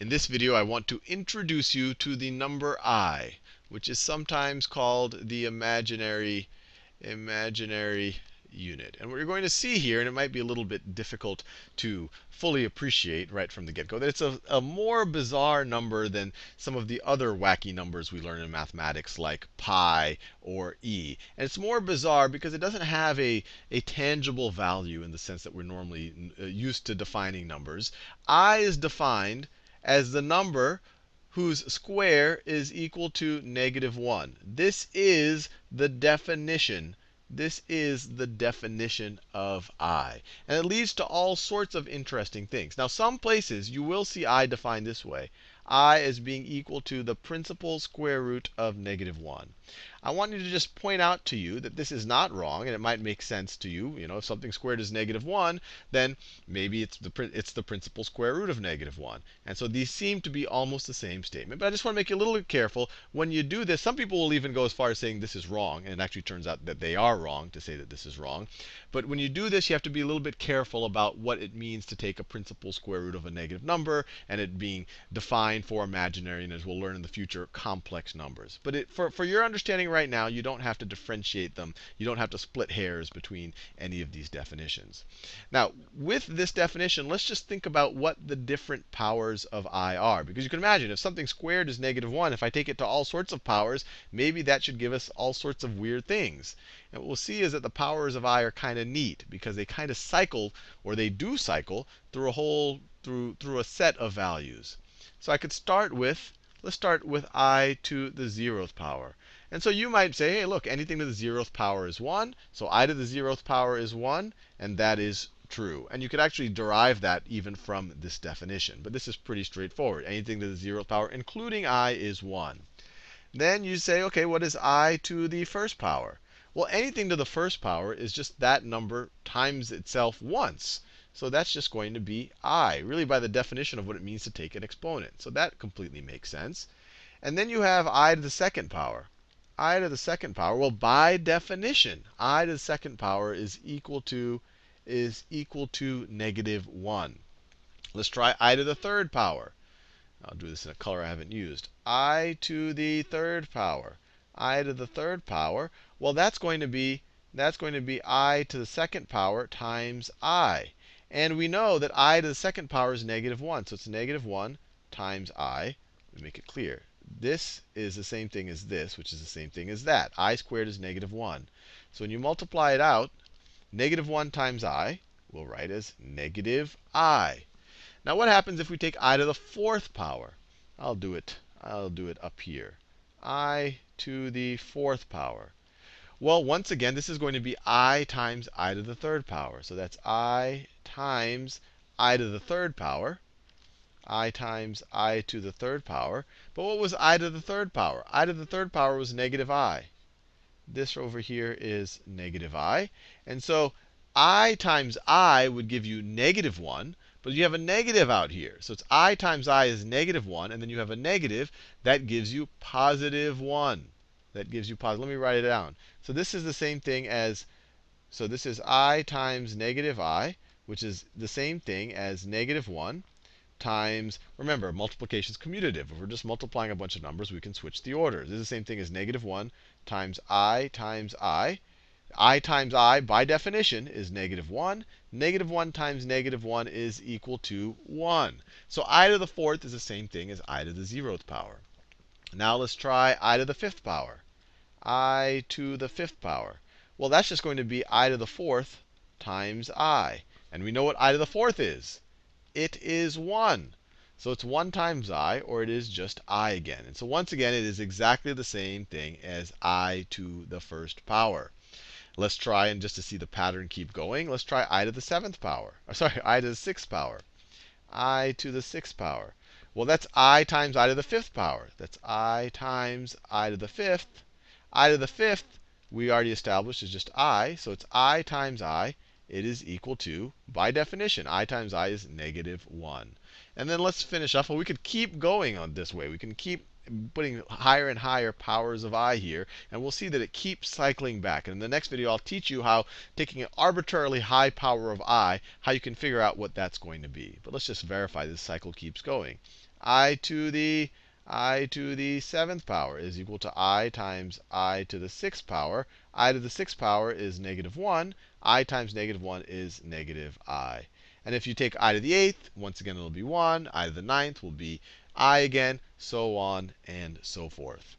In this video, I want to introduce you to the number I, which is sometimes called the imaginary unit. And what you're going to see here, and it might be a little bit difficult to fully appreciate right from the get-go, that it's a more bizarre number than some of the other wacky numbers we learn in mathematics, like pi or e. And it's more bizarre because it doesn't have a tangible value in the sense that we're normally used to defining numbers. I is defined as the number whose square is equal to -1. This is the definition. This is the definition of I. And it leads to all sorts of interesting things. Now, some places you will see I defined this way. I as being equal to the principal square root of -1. I want you to just point out to you that this is not wrong, and it might make sense to you. You know, if something squared is -1, then maybe it's the principal square root of -1. And so these seem to be almost the same statement. But I just want to make you a little careful. When you do this, some people will even go as far as saying this is wrong. And it actually turns out that they are wrong to say that this is wrong. But when you do this, you have to be a little bit careful about what it means to take a principal square root of a negative number and it being defined for imaginary, and as we'll learn in the future, complex numbers. But for your understanding right now, you don't have to differentiate them. You don't have to split hairs between any of these definitions. Now, with this definition, let's just think about what the different powers of I are. Because you can imagine, if something squared is -1, if I take it to all sorts of powers, maybe that should give us all sorts of weird things. And what we'll see is that the powers of I are kind of neat, because they kind of cycle, or they do cycle, through a set of values. So I could start with, let's start with I to the 0th power. And so you might say, hey, look, anything to the 0th power is 1. So I to the 0th power is 1, and that is true. And you could actually derive that even from this definition. But this is pretty straightforward. Anything to the 0th power, including I, is 1. Then you say, OK, what is I to the 1st power? Well, anything to the 1st power is just that number times itself once. So that's just going to be I, really by the definition of what it means to take an exponent. So that completely makes sense. And then you have I to the 2nd power. I to the 2nd power, well, by definition, I to the 2nd power is equal to -1. Let's try I to the 3rd power. I'll do this in a color I haven't used. I to the 3rd power. I to the 3rd power. Well, that's going to be I to the 2nd power times I. And we know that I to the 2nd power is -1. So it's -1 times I. Let me make it clear. This is the same thing as this, which is the same thing as that. I squared is -1. So when you multiply it out, -1 times I, we'll write as -I. Now, what happens if we take I to the 4th power? I'll do it up here. I to the 4th power. Well, once again, this is going to be I times I to the 3rd power. So that's I times I to the 3rd power. I times I to the 3rd power. But what was I to the 3rd power? I to the 3rd power was -I. This over here is -I. And so I times I would give you -1. But you have a negative out here. So it's I times I is -1. And then you have a negative. That gives you +1. That gives you positive. Let me write it down. So this is the same thing as, so this is I times -I, which is the same thing as -1 times, remember, multiplication is commutative. If we're just multiplying a bunch of numbers, we can switch the order. This is the same thing as -1 times I times I. I times I, by definition, is -1. -1 times -1 is equal to 1. So I to the 4th is the same thing as I to the 0th power. Now let's try I to the 5th power. I to the 5th power. Well, that's just going to be I to the 4th times I. And we know what I to the 4th is. It is 1. So it's 1 times I, or it is just I again. And so once again, it is exactly the same thing as I to the 1st power. Let's try, and just to see the pattern keep going, let's try I to the 7th power. Or sorry, I to the 6th power. I to the 6th power. Well, that's I times I to the 5th power. That's I times I to the 5th. I to the 5th, we already established, is just I. So it's I times I. It is equal to, by definition, I times I is -1. And then let's finish off. Well, we could keep going on this way. We can keep putting higher and higher powers of I here. And we'll see that it keeps cycling back. And in the next video, I'll teach you how taking an arbitrarily high power of I, how you can figure out what that's going to be. But let's just verify this cycle keeps going. I to the 7th power is equal to I times I to the 6th power. I to the 6th power is -1. I times -1 is -I. And if you take I to the 8th, once again it'll be 1. I to the 9th will be I again, so on and so forth.